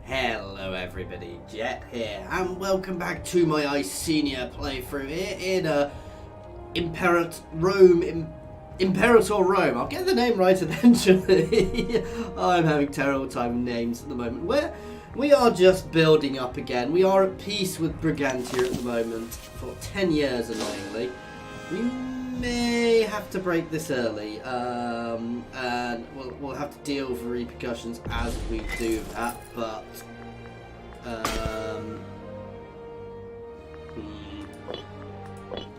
Hello everybody, Jet here, and welcome back to my Icenia playthrough here in Imperator Rome. I'll get the name right eventually. I'm having terrible time with names at the moment. We are just building up again. We are at peace with Britannia at the moment for 10 years, annoyingly. We may have to break this early, and we'll have to deal with the repercussions as we do that, but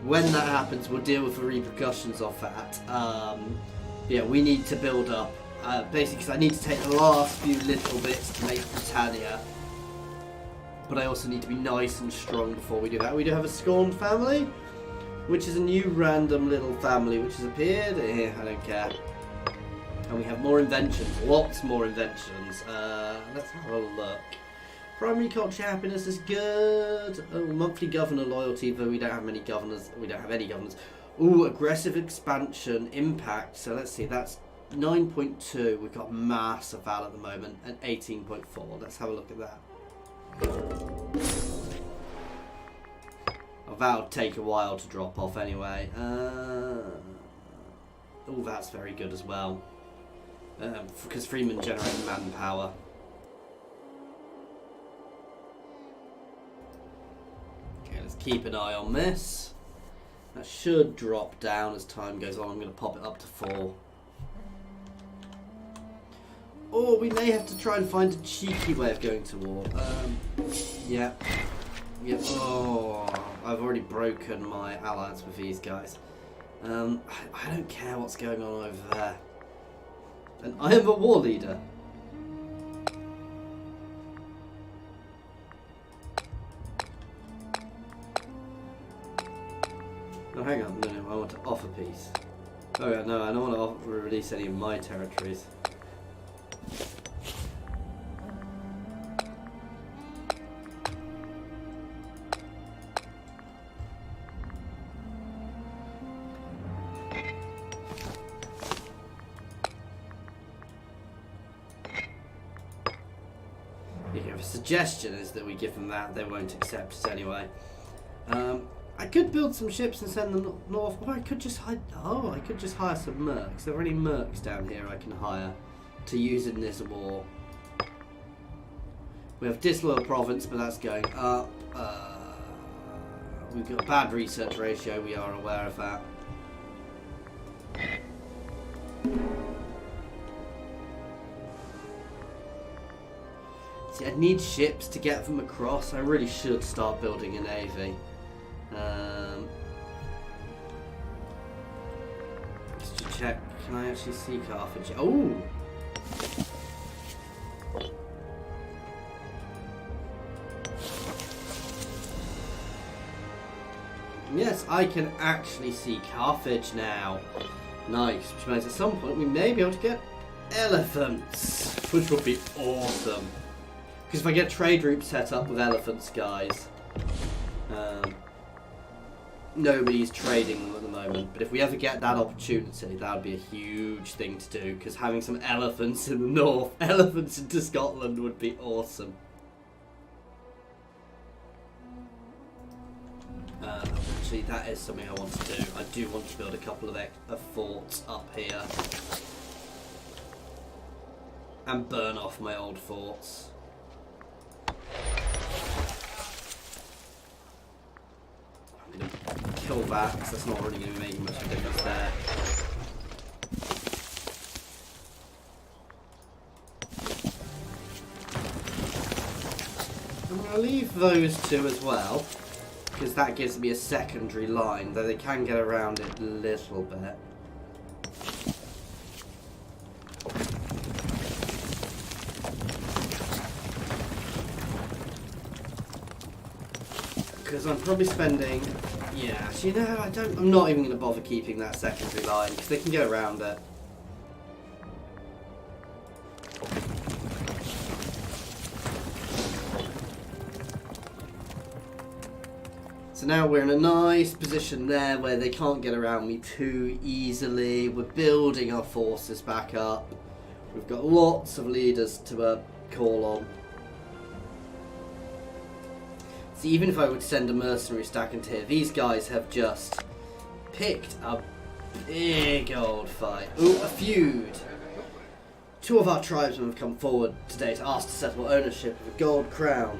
when that happens, we'll deal with the repercussions of that. Yeah, we need to build up, basically because I need to take the last few little bits to make Pritania, but I also need to be nice and strong before we do that. We do have a scorned family, which is a new random little family which has appeared. I don't care. And we have more inventions, lots more inventions. Let's have a look. Primary culture happiness is good. Oh, monthly governor loyalty, though we don't have many governors. We don't have any governors. Ooh, aggressive expansion, impact. So let's see, that's 9.2. We've got mass of that at the moment, and 18.4. Let's have a look at that. Oh, that'll take a while to drop off anyway. Oh, that's very good as well. Because Freeman generate manpower. Okay, let's keep an eye on this. That should drop down as time goes on. I'm going to pop it up to 4. Or we may have to try and find a cheeky way of going to war. Yeah. Yeah. Oh, I've already broken my alliance with these guys. I don't care what's going on over there. And I am a war leader. No, hang on. No, I want to offer peace. Oh yeah, no, I don't want to release any of my territories. The suggestion is that we give them that. They won't accept it anyway. I could build some ships and send them north, or I could just hire. Oh, I could just hire some mercs. There are any mercs down here I can hire to use in this war. We have disloyal province, but that's going up. We've got a bad research ratio. We are aware of that. See, I need ships to get them across. I really should start building a navy. Just to check, can I actually see Carthage? Oh! Yes, I can actually see Carthage now. Nice, which means at some point we may be able to get elephants, which would be awesome. Because if I get trade routes set up with elephants, guys, nobody's trading them at the moment. But if we ever get that opportunity, that would be a huge thing to do. Because having some elephants in the north, elephants into Scotland would be awesome. Actually, that is something I want to do. I do want to build a couple of forts up here. And burn off my old forts. I'm going to kill that because that's not really going to be making much of a difference there. I'm going to leave those two as well, because that gives me a secondary line, though they can get around it a little bit. Because I'm probably spending, yeah, actually no, I'm not even going to bother keeping that secondary line, because they can go around it. So now we're in a nice position there where they can't get around me too easily. We're building our forces back up. We've got lots of leaders to call on. So even if I would send a mercenary stack into here, these guys have just picked a big old fight. Ooh, a feud. 2 of our tribesmen have come forward today to ask to settle ownership of a gold crown.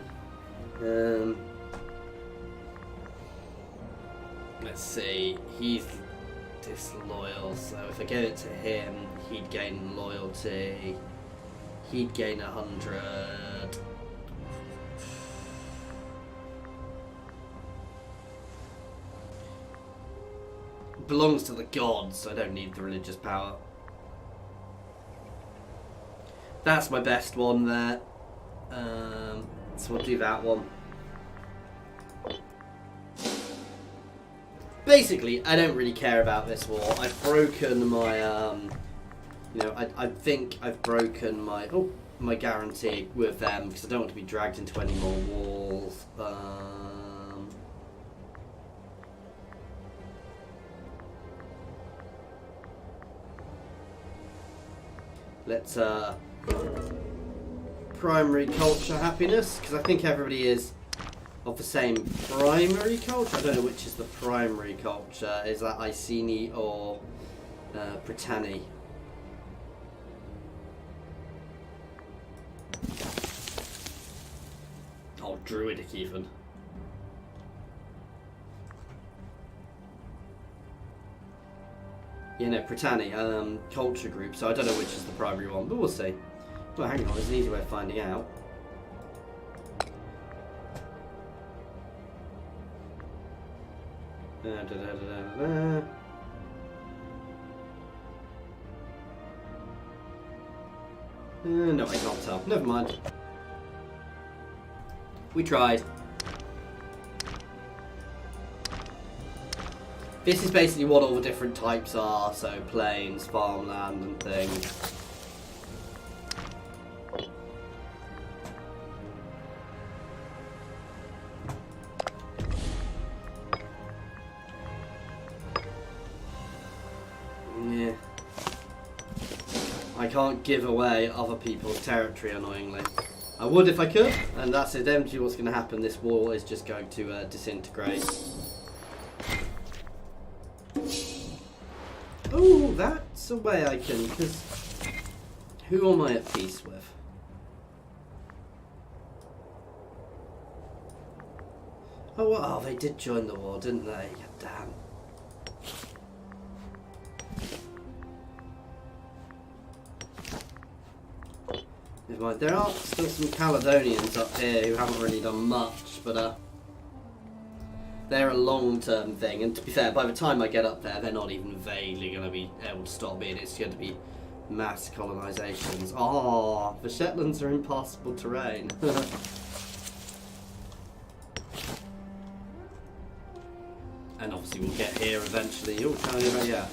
Let's see, he's disloyal, so if I gave it to him, he'd gain loyalty. He'd gain 100. Belongs to the gods, so I don't need the religious power. That's my best one there. So we'll do that one. Basically, I don't really care about this war. I've broken my, I think I've broken my, my guarantee with them because I don't want to be dragged into any more wars. Let's, primary culture happiness, because I think everybody is of the same primary culture. I don't know which is the primary culture. Is that Iceni or Pritania? Oh, Druidic even. Yeah, no, Pritania, culture group, so I don't know which is the primary one, but we'll see. Well, hang on, there's an easy way of finding out. No, I can't tell. Never mind. We tried. This is basically what all the different types are, so plains, farmland and things. Yeah. I can't give away other people's territory, annoyingly. I would if I could, and that's eventually what's going to happen. This war is just going to disintegrate. Oh, that's a way I can, because who am I at peace with? Oh, well, oh, they did join the war, didn't they? God damn. Never mind. There are still some Caledonians up here who haven't really done much, but they're a long-term thing, and to be fair, by the time I get up there, they're not even vaguely going to be able to stop me, and it's going to be mass colonisations. Oh, the Shetlands are impassable terrain. And obviously we'll get here eventually. You'll tell me about yeah.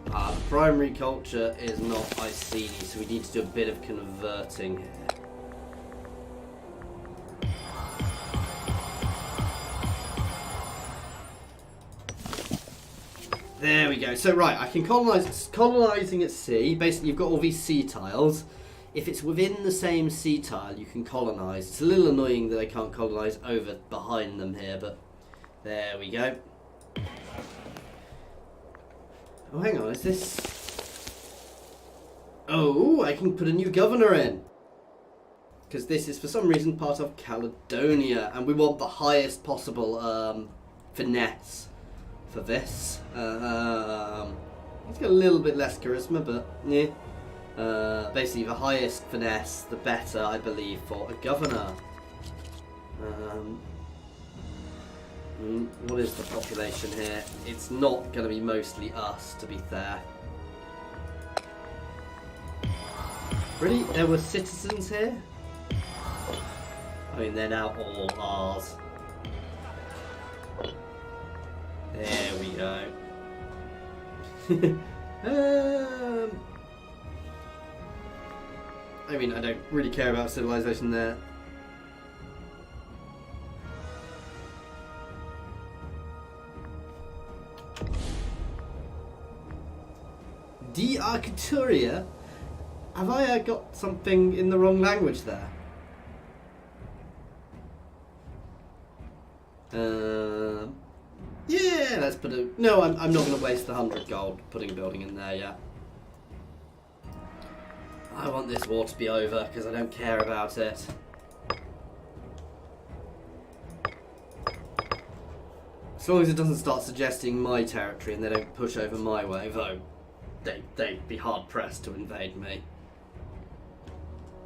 The primary culture is not Iceni, so we need to do a bit of converting here. There we go. So right, I can colonise. Colonising at sea. Basically, you've got all these sea tiles. If it's within the same sea tile, you can colonise. It's a little annoying that I can't colonise over behind them here, but there we go. Oh, hang on. Is this? Oh, I can put a new governor in. Because this is, for some reason, part of Caledonia, and we want the highest possible finesse for this. He's got a little bit less charisma, but yeah. Basically, the highest finesse, the better, I believe, for a governor. What is the population here? It's not going to be mostly us, to be fair. Really? There were citizens here? I mean, they're now all ours. There we go. I mean, I don't really care about civilization there. De Arcturia? Have I got something in the wrong language there? Yeah, let's put a... No, I'm not going to waste the 100 gold putting a building in there yet. I want this war to be over because I don't care about it. As long as it doesn't start suggesting my territory and they don't push over my way, though they'd be hard pressed to invade me.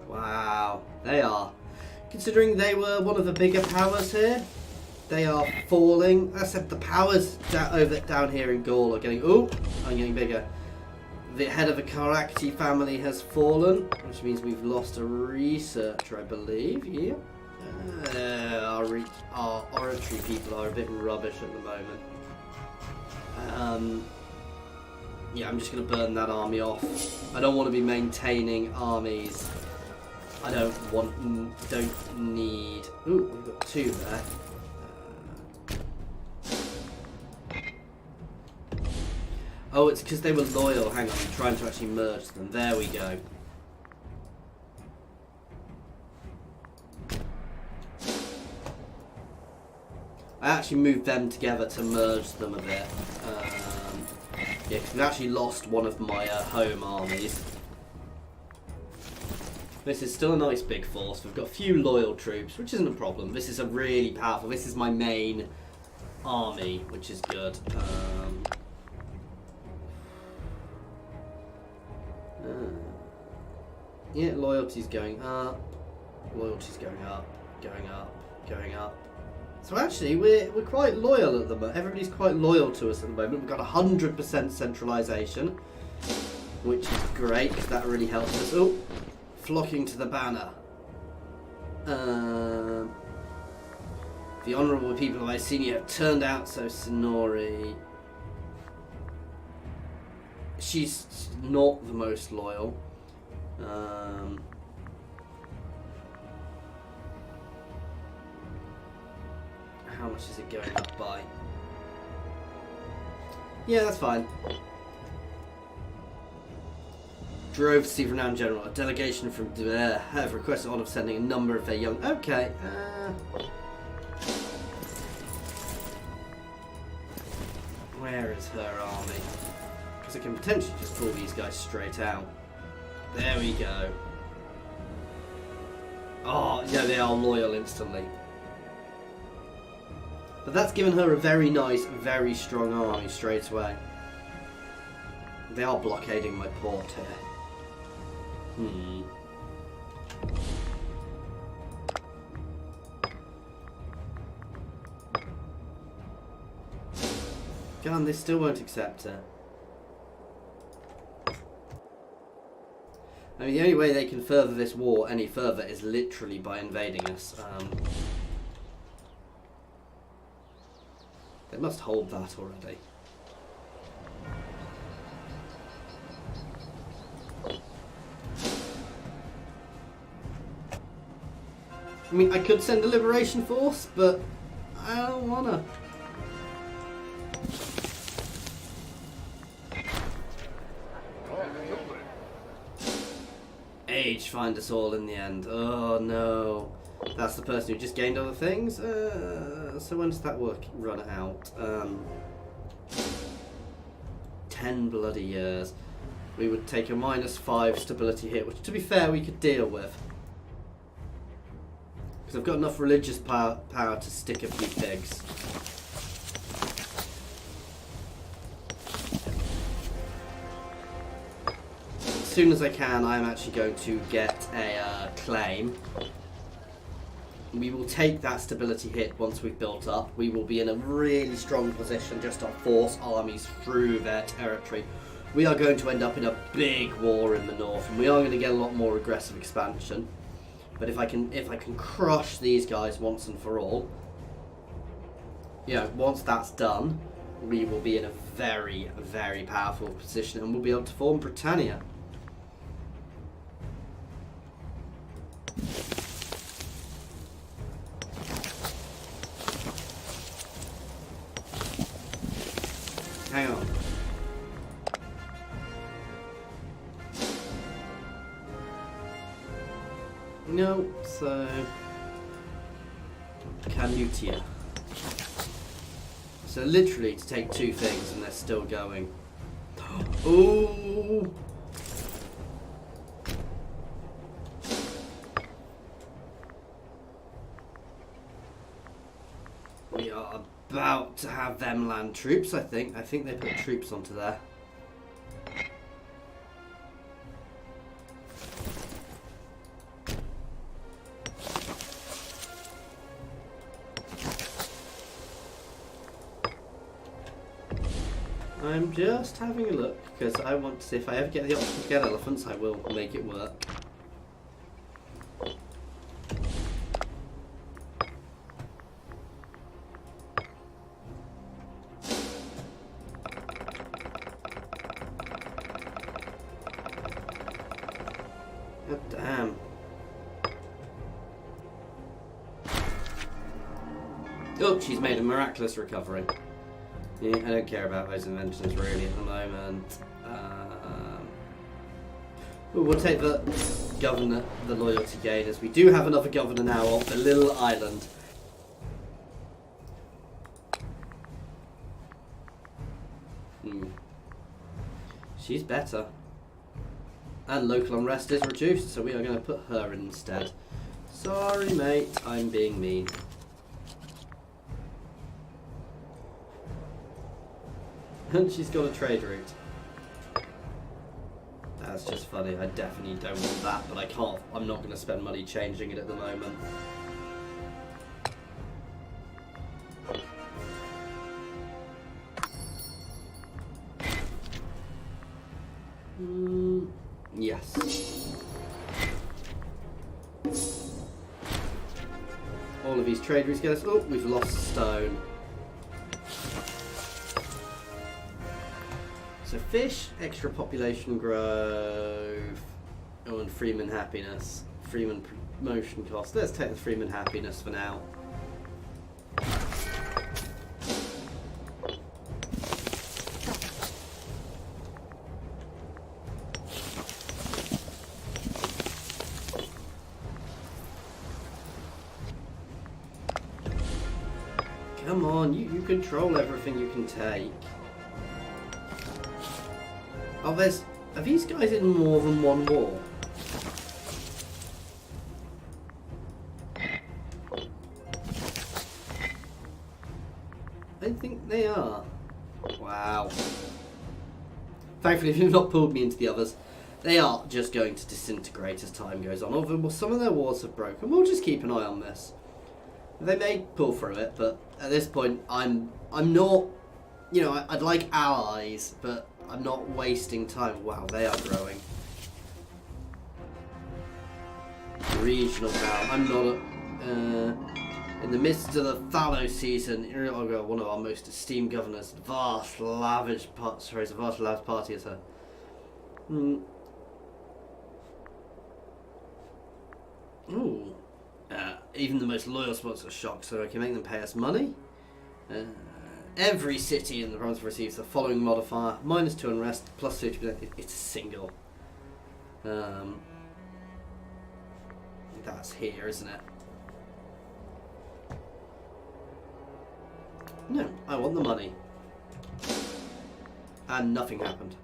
Wow, they are. Considering they were one of the bigger powers here, they are falling. I said the powers down here in Gaul are getting... Oh, I'm getting bigger. The head of the Karakti family has fallen, which means we've lost a researcher, I believe. Yeah. Our oratory people are a bit rubbish at the moment. Yeah, I'm just going to burn that army off. I don't want to be maintaining armies. I don't need... Ooh, we've got 2 there. Oh, it's because they were loyal. Hang on, I'm trying to actually merge them. There we go. I actually moved them together to merge them a bit. Yeah, because we've actually lost one of my home armies. This is still a nice big force. We've got a few loyal troops, which isn't a problem. This is a really powerful... This is my main army, which is good. Yeah, loyalty's going up. Loyalty's going up, going up, going up. So actually, we're quite loyal at the moment. Everybody's quite loyal to us at the moment. We've got 100% centralisation, which is great because that really helps us. Oh, flocking to the banner. The honourable people of Icenia have turned out so Sonori. She's not the most loyal. How much is it going up by? Yeah, that's fine. Drove to see renowned general. A delegation from have requested honour of sending a number of their young... Okay. Where is her army? Because I can potentially just pull these guys straight out. There we go. Oh, yeah, they are loyal instantly. But that's given her a very nice, very strong army straight away. They are blockading my port here. God, they still won't accept it. I mean, the only way they can further this war any further is literally by invading us. They must hold that already. I mean, I could send a liberation force, but I don't wanna. Age find us all in the end. Oh no. That's the person who just gained other things? So when does that run out? 10 bloody years. We would take a -5 stability hit, which to be fair we could deal with. Because I've got enough religious power to stick a few pigs. As soon as I can, I'm actually going to get a claim. We will take that stability hit once we've built up. We will be in a really strong position just to force armies through their territory. We are going to end up in a big war in the north, and we are going to get a lot more aggressive expansion. But if I can crush these guys once and for all, you know, once that's done, we will be in a very, very powerful position, and we'll be able to form Britannia. Hang on. No, so Canutia. So literally to take 2 things and they're still going. Ooh! We are about to have them land troops, I think. I think they put troops onto there. I'm just having a look because I want to see if I ever get the option to get elephants, I will make it work. God damn. Oh, she's made a miraculous recovery. Yeah, I don't care about those inventions really at the moment. We'll take the governor, the loyalty gain, as we do have another governor now of the little island. She's better. And local unrest is reduced, so we are going to put her in instead. Sorry mate, I'm being mean. And she's got a trade route. That's just funny. I definitely don't want that, but I can't. I'm not going to spend money changing it at the moment. Yes. All of these trade routes get us. Oh, we've lost stone. So fish, extra population growth, oh, and Freeman happiness, Freeman promotion cost. Let's take the Freeman happiness for now. Come on, you control everything you can take. Oh, are these guys in more than one war? I think they are. Wow. Thankfully, they've not pulled me into the others. They are just going to disintegrate as time goes on. Although some of their wars have broken. We'll just keep an eye on this. They may pull through it, but at this point, I'm not. You know, I'd like allies, but I'm not wasting time. Wow, they are growing. Regional power. I'm not in the midst of the fallow season. One of our most esteemed governors, vast lavish party is her. Ooh. Even the most loyal spots are shocked, so I can make them pay us money. Every city in the province receives the following modifier: -2 unrest, plus 50%. It's a single. That's here, isn't it? No, I want the money. And nothing happened.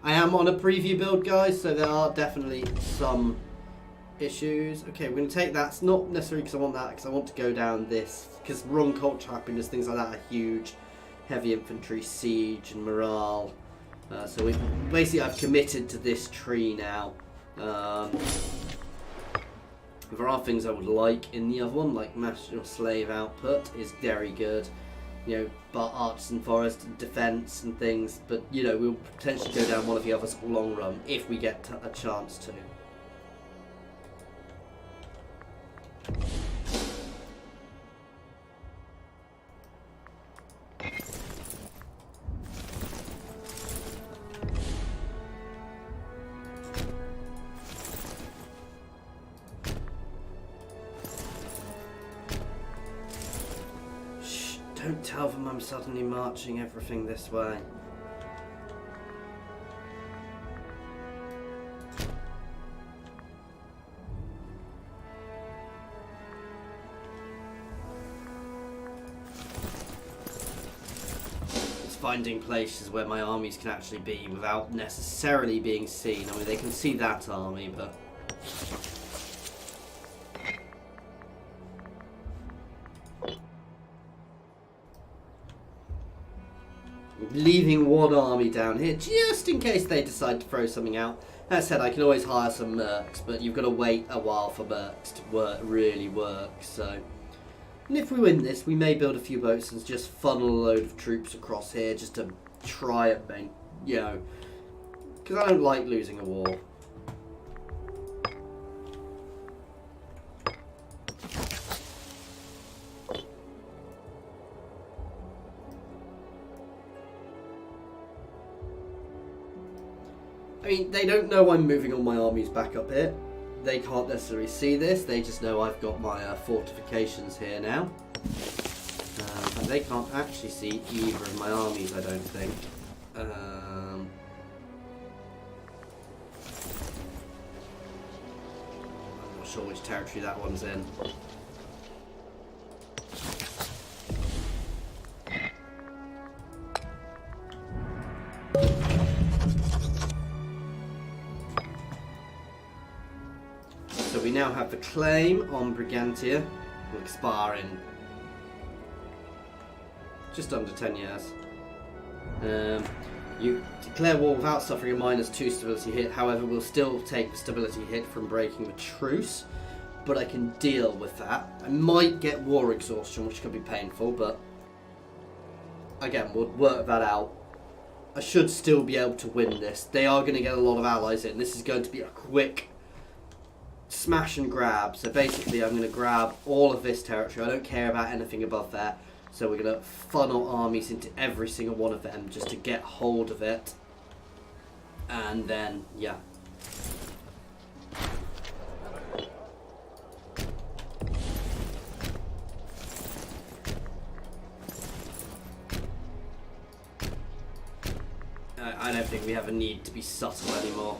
I am on a preview build, guys, so there are definitely some issues. Okay, we're going to take that. It's not necessarily because I want that, because I want to go down this, because wrong culture happiness, things like that are huge. Heavy infantry, siege, and morale. So basically I've committed to this tree now. There are things I would like in the other one, like national slave output is very good. You know, but artisan forest and defence and things, but you know, we'll potentially go down one of the others long run if we get a chance to. Don't tell them I'm suddenly marching everything this way. finding places where my armies can actually be without necessarily being seen. I mean, they can see that army, but... leaving one army down here just in case they decide to throw something out. That said, I can always hire some mercs, but you've got to wait a while for mercs to really work, so... And if we win this, we may build a few boats and just funnel a load of troops across here just to try it, you know, because I don't like losing a war. I mean, they don't know I'm moving all my armies back up here. They can't necessarily see this, they just know I've got my fortifications here now. But they can't actually see either of my armies, I don't think. I'm not sure which territory that one's in. We now have the claim on Britannia. Will expire in just under 10 years. You declare war without suffering a -2 stability hit. However, we'll still take the stability hit from breaking the truce, but I can deal with that. I might get war exhaustion, which could be painful, but again, we'll work that out. I should still be able to win this. They are going to get a lot of allies in. This is going to be a quick smash and grab. So basically I'm going to grab all of this territory. I don't care about anything above there. So we're going to funnel armies into every single one of them just to get hold of it. And then, yeah. I don't think we have a need to be subtle anymore.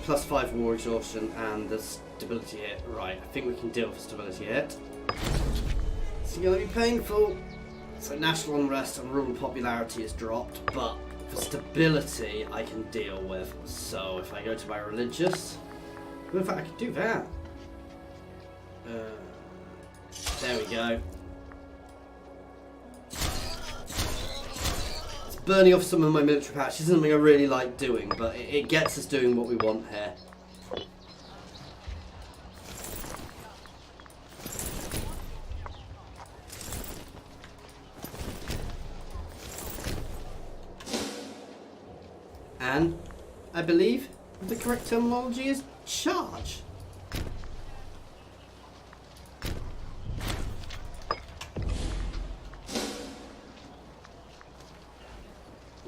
+5 war exhaustion and the stability hit. Right, I think we can deal with the stability hit. It's going to be painful. So national unrest and rural popularity is dropped, but the stability I can deal with. So if I go to my religious, well, in fact I can do that. There we go. Burning off some of my military patch isn't something I really like doing, but it gets us doing what we want here. And I believe the correct terminology is charge.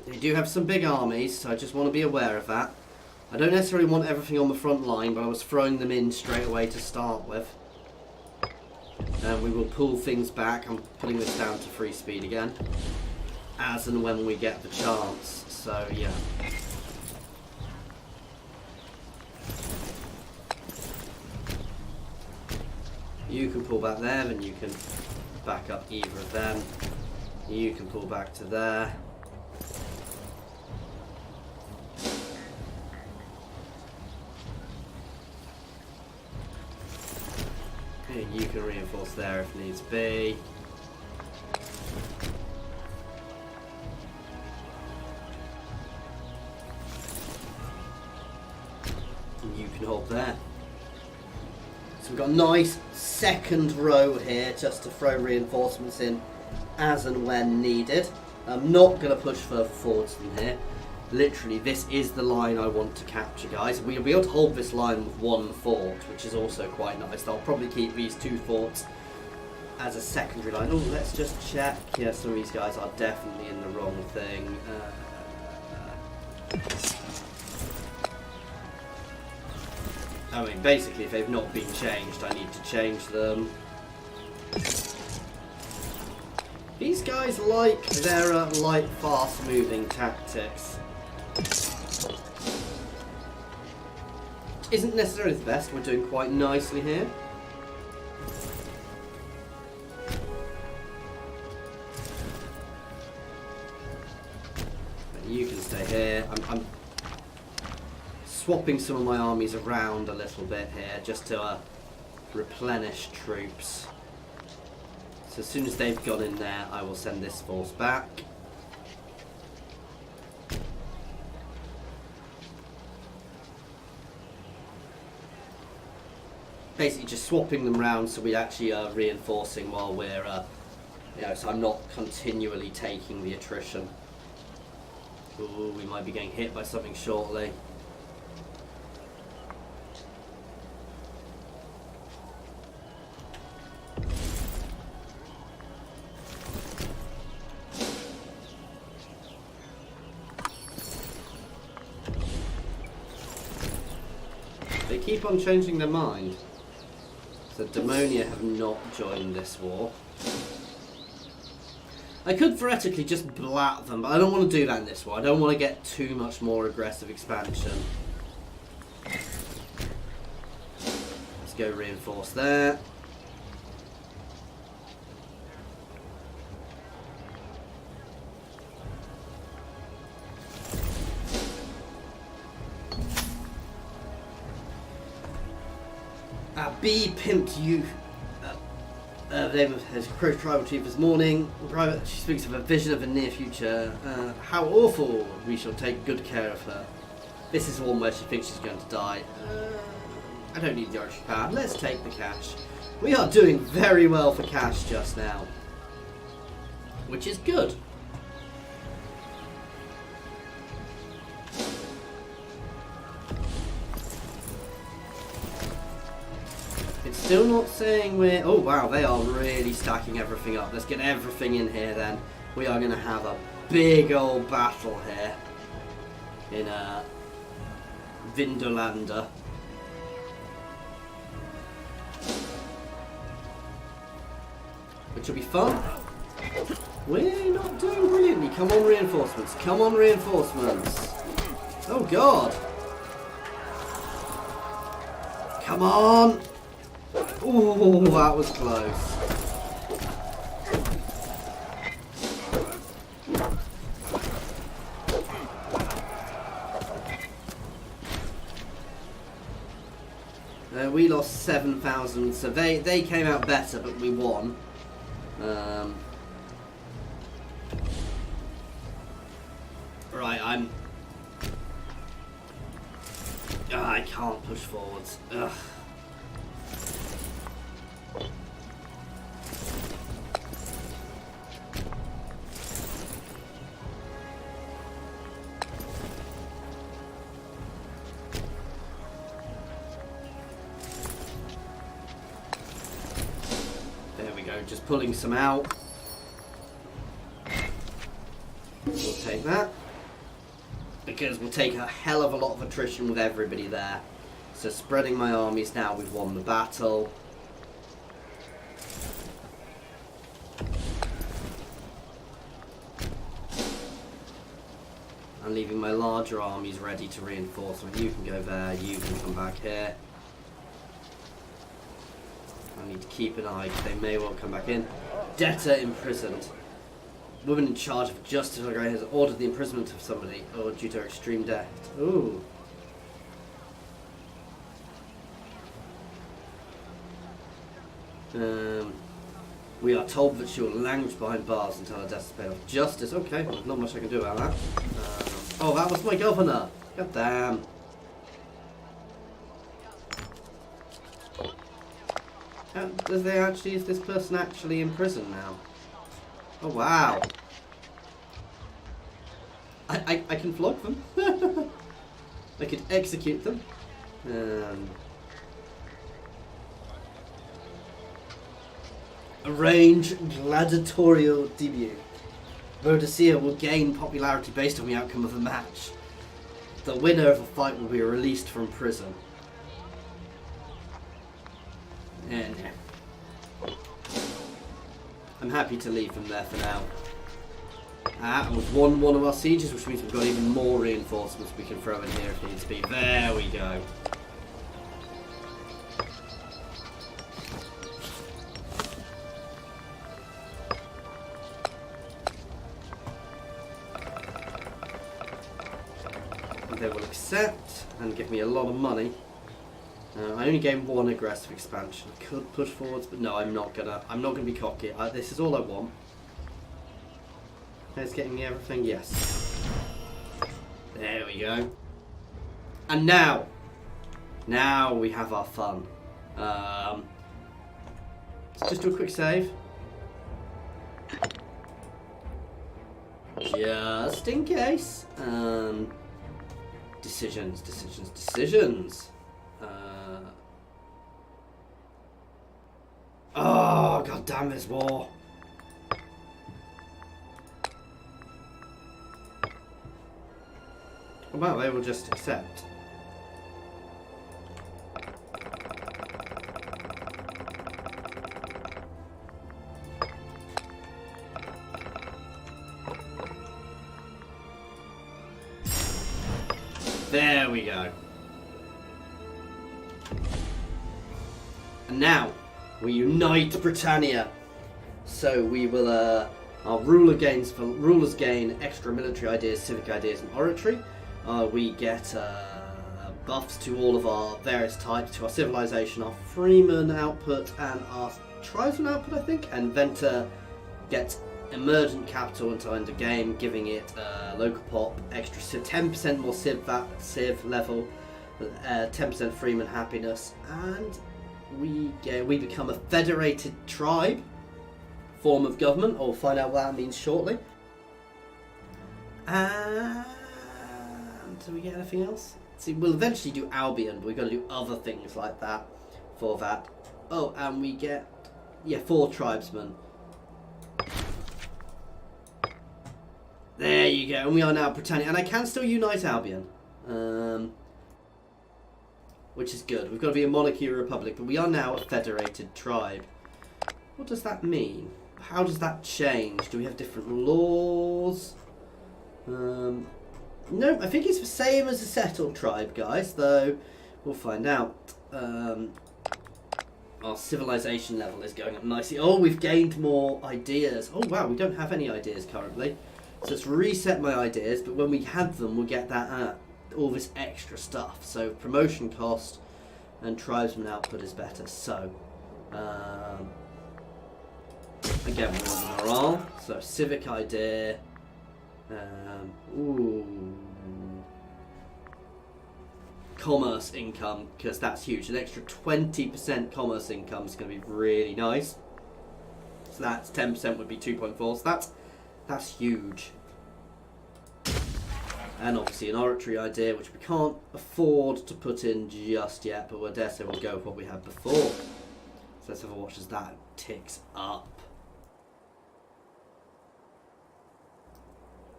They do have some big armies, so I just want to be aware of that. I don't necessarily want everything on the front line, but I was throwing them in straight away to start with. And we will pull things back. I'm putting this down to free speed again, as and when we get the chance. So yeah. You can pull back there, and you can back up either of them. You can pull back to there. You can reinforce there if needs be. And you can hold there. So we've got a nice second row here just to throw reinforcements in as and when needed. I'm not going to push further forwards from here. Literally, this is the line I want to capture, guys. We'll be able to hold this line with one fort, which is also quite nice. I'll probably keep these two forts as a secondary line. Oh, let's just check. Yeah, some of these guys are definitely in the wrong thing. I mean, basically, if they've not been changed, I need to change them. These guys like their light, fast-moving tactics. isn't necessarily the best. We're doing quite nicely here. But you can stay here. I'm swapping some of my armies around a little bit here just to replenish troops. So as soon as they've gone in there, I will send this force back. Basically just swapping them round so we actually are reinforcing while we're, so I'm not continually taking the attrition. Ooh, we might be getting hit by something shortly. They keep on changing their mind. So Demonia have not joined this war. I could theoretically just blat them, but I don't want to do that in this war. I don't want to get too much more aggressive expansion. Let's go reinforce there. B pimped you. The name of his approached tribal chief this morning. She speaks of a vision of a near future. How awful! We shall take good care of her. This is one where she thinks she's going to die. I don't need the oratory power. Let's take the cash. We are doing very well for cash just now, which is good. It's still not saying we're... Oh wow, they are really stacking everything up. Let's get everything in here then. We are going to have a big old battle here in Vindolanda. Which will be fun. We're not doing brilliantly. Come on, reinforcements. Come on, reinforcements. Oh god. Come on. Ooh, that was close. We lost 7,000, so they came out better, but we won. Right, I can't push forwards. Ugh. Just pulling some out. We'll take that. Because we'll take a hell of a lot of attrition with everybody there. So spreading my armies now, we've won the battle. I'm leaving my larger armies ready to reinforce. You can go there, you can come back here. I need to keep an eye, they may well come back in. Debtor imprisoned. Woman in charge of justice has ordered the imprisonment of somebody, or due to her extreme death. Ooh. We are told that she will languish behind bars until her death is paid off. Justice, okay, well, not much I can do about that. Oh, that was my governor! God damn. Is this person actually in prison now? Oh wow. I can flog them. I could execute them. Arrange gladiatorial debut. Boadicea will gain popularity based on the outcome of the match. The winner of a fight will be released from prison. And I'm happy to leave them there for now. And we've won one of our sieges, which means we've got even more reinforcements we can throw in here if needs be. There we go. they will accept and give me a lot of money. I only gain one aggressive expansion. I could push forwards, but no, I'm not gonna be cocky. This is all I want. It's getting me everything. Yes. There we go. And now we have our fun. Let's just do a quick save. Just in case. Decisions. Oh, god damn this war. Well, they will just accept. There we go. And now we unite Britannia. So we will our rulers gain extra military ideas, civic ideas, and oratory. We get buffs to all of our various types, to our civilization, our freeman output, and our tribesman output, I think. And Venta gets emergent capital until end of game, giving it local pop, extra 10% more civ level, 10% freeman happiness, and we become a federated tribe form of government. I'll find out what that means shortly. And do we get anything else? See, we'll eventually do Albion, but we've got to do other things like that for that. Oh, and we get 4 tribesmen. There you go, and we are now Britannia, and I can still unite Albion, which is good. We've got to be a monarchy or republic, but we are now a federated tribe. What does that mean? How does that change? Do we have different laws? No, I think it's the same as a settled tribe, guys, though we'll find out. Our civilization level is going up nicely. Oh, we've gained more ideas. Oh, wow, we don't have any ideas currently. So let's reset my ideas, but when we have them, we'll get that all this extra stuff. So promotion cost and tribesman output is better. So again, we want morale. So civic idea. Commerce income, because that's huge. An extra 20% commerce income is going to be really nice. So that's 10% would be 2.4. So that's huge. And obviously an oratory idea, which we can't afford to put in just yet, but we'll dare say we'll go with what we had before. So let's have a watch as that ticks up.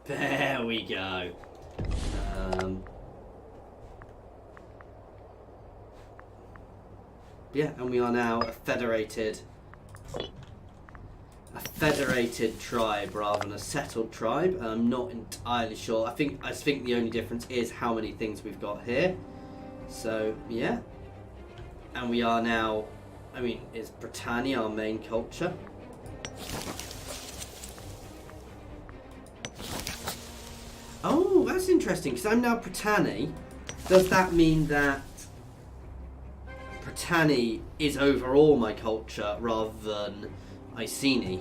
There we go. Yeah, and we are now a federated tribe rather than a settled tribe. I'm not entirely sure. I think the only difference is how many things we've got here. So yeah, and we are now. I mean, is Britannia our main culture? Oh, that's interesting, because I'm now Pritania. Does that mean that Pritania is overall my culture rather than Iceni?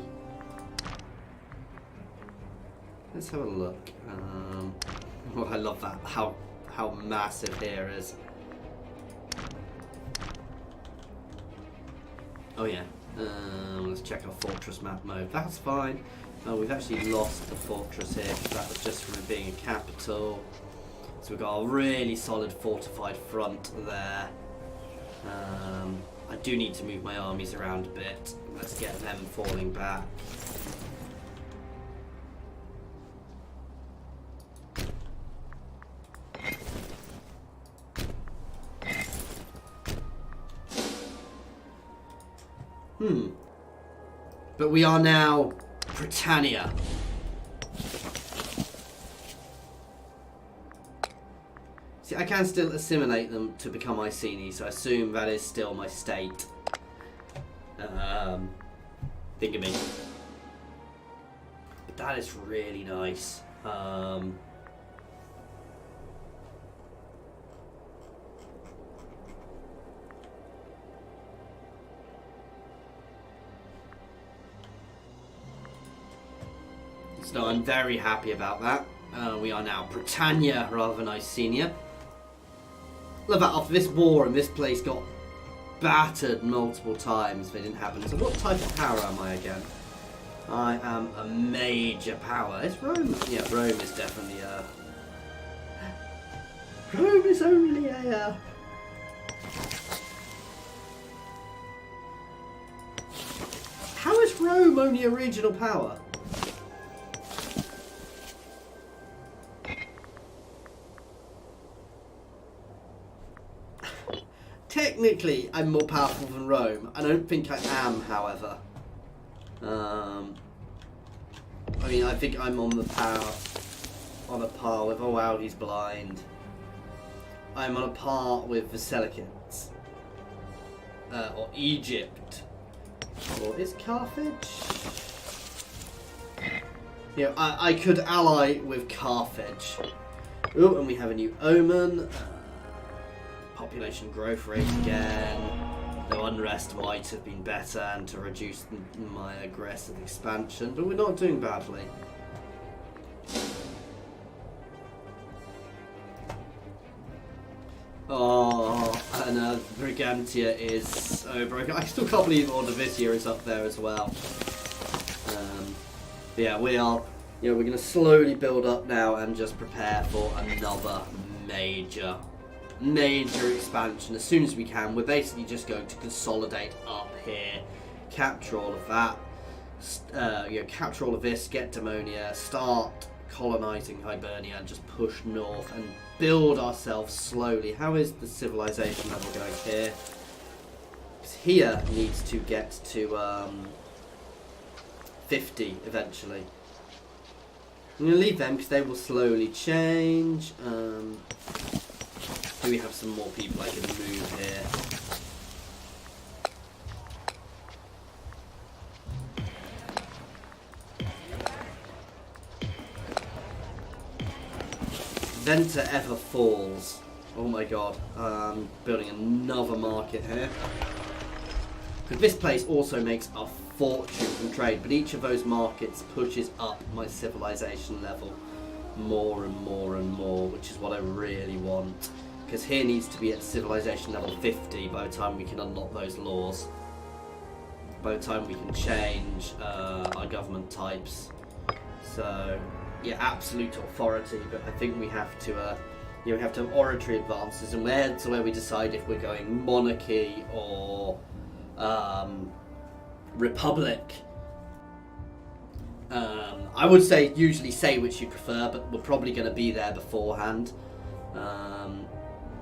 Let's have a look. Oh, I love that. How massive here is. Oh yeah. Let's check our fortress map mode. That's fine. Oh, we've actually lost the fortress here because that was just from it being a capital. So we've got a really solid fortified front there. I do need to move my armies around a bit. Let's get them falling back. But we are now Pritania. See, I can still assimilate them to become Iceni, so I assume that is still my state. Think of me. But that is really nice. So I'm very happy about that. We are now Britannia rather than Icenia. Love that after this war and this place got battered multiple times, they didn't happen. So what type of power am I again? I am a major power. Is Rome? Yeah, Rome is definitely a... Rome is only a... How is Rome only a regional power? Technically, I'm more powerful than Rome. I don't think I am, however. I mean, I think I'm on a par with... Oh wow, he's blind. I'm on a par with the Seleucids. Or Egypt. Or is Carthage? Yeah, I could ally with Carthage. Oh, and we have a new omen. Population growth rate again. The unrest might have been better and to reduce my aggressive expansion, but we're not doing badly. Oh, and Britannia is so broken. I still can't believe Order Vitia is up there as well. Yeah, we are. You know, we're going to slowly build up now and just prepare for another major expansion as soon as we can. We're basically just going to consolidate up here, capture all of that, you know, capture all of this, get Demonia, start colonizing Hibernia, and just push north and build ourselves slowly. How is the civilization level going here? Because here needs to get to 50 eventually. I'm going to leave them because they will slowly change. Do we have some more people I can move here? Venta ever falls. Oh my god. Building another market here. Because this place also makes a fortune from trade, but each of those markets pushes up my civilization level more and more and more, which is what I really want. Because here needs to be at civilization level 50 by the time we can unlock those laws. By the time we can change our government types. So, yeah, absolute authority, but I think we have to, you know, we have to have oratory advances, and that's where we decide if we're going monarchy or republic. I would say usually say which you prefer, but we're probably going to be there beforehand.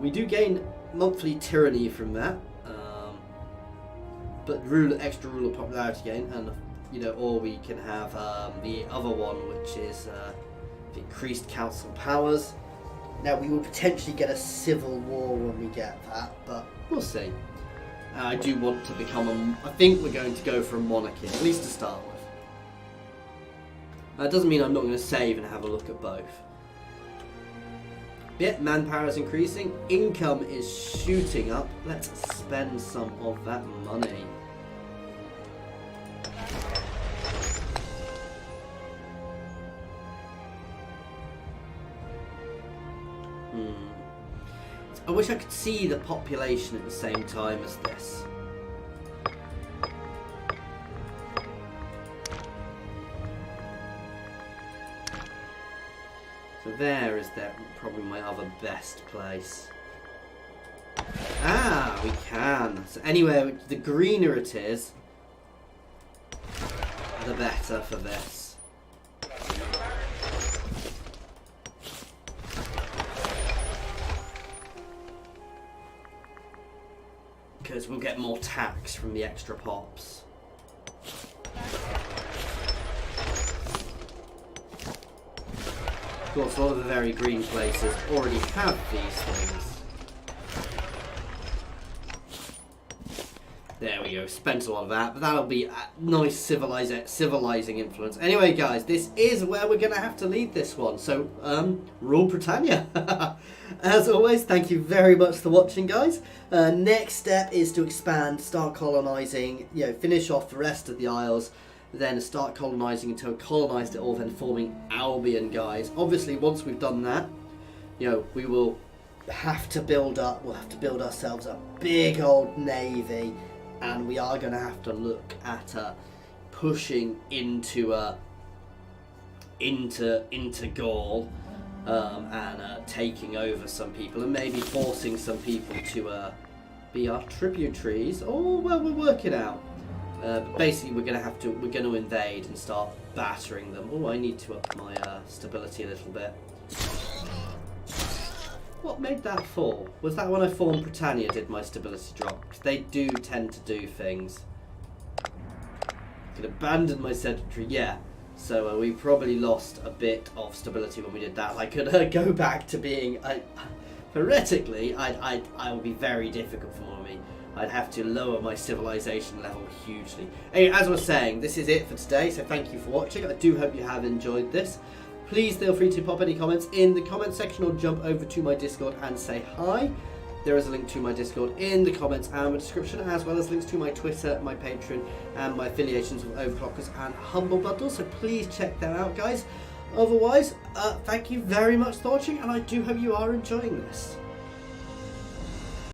We do gain monthly tyranny from that, but extra ruler popularity gain, and you know, or we can have the other one, which is the increased council powers. Now we will potentially get a civil war when we get that, but we'll see. I do want to become I think we're going to go for a monarchy, at least to start with. That doesn't mean I'm not going to save and have a look at both. Yeah, manpower is increasing, income is shooting up. Let's spend some of that money. I wish I could see the population at the same time as this. So there is probably my other best place. Ah, we can. So anywhere, the greener it is, the better for this. Because we'll get more tax from the extra pops. Of course, a lot of the very green places already have these things. There we go, spent a lot of that, but that'll be a nice civilizing influence. Anyway, guys, this is where we're going to have to leave this one. So, rule Britannia. As always, thank you very much for watching, guys. Next step is to expand, start colonizing, you know, finish off the rest of the Isles. then start colonising until we've colonised it all, then forming Albion, guys. Obviously, once we've done that, you know, we will have to build up, we'll have to build ourselves a big old navy, and we are going to have to look at pushing into Gaul, and taking over some people, and maybe forcing some people to be our tributaries. Oh, well, we'll work it out. Basically, we're going to invade and start battering them. Oh, I need to up my stability a little bit. What made that fall? Was that when I formed Britannia did my stability drop? Because they do tend to do things. I could abandon my sedentary, yeah. So we probably lost a bit of stability when we did that. I could go back to being... theoretically, I would be very difficult for me. I'd have to lower my civilization level hugely. Anyway, as I was saying, this is it for today, so thank you for watching. I do hope you have enjoyed this. Please feel free to pop any comments in the comment section or jump over to my Discord and say hi. There is a link to my Discord in the comments and the description, as well as links to my Twitter, my Patreon, and my affiliations with Overclockers and Humble Bundle, so please check that out, guys. Otherwise, thank you very much for watching, and I do hope you are enjoying this.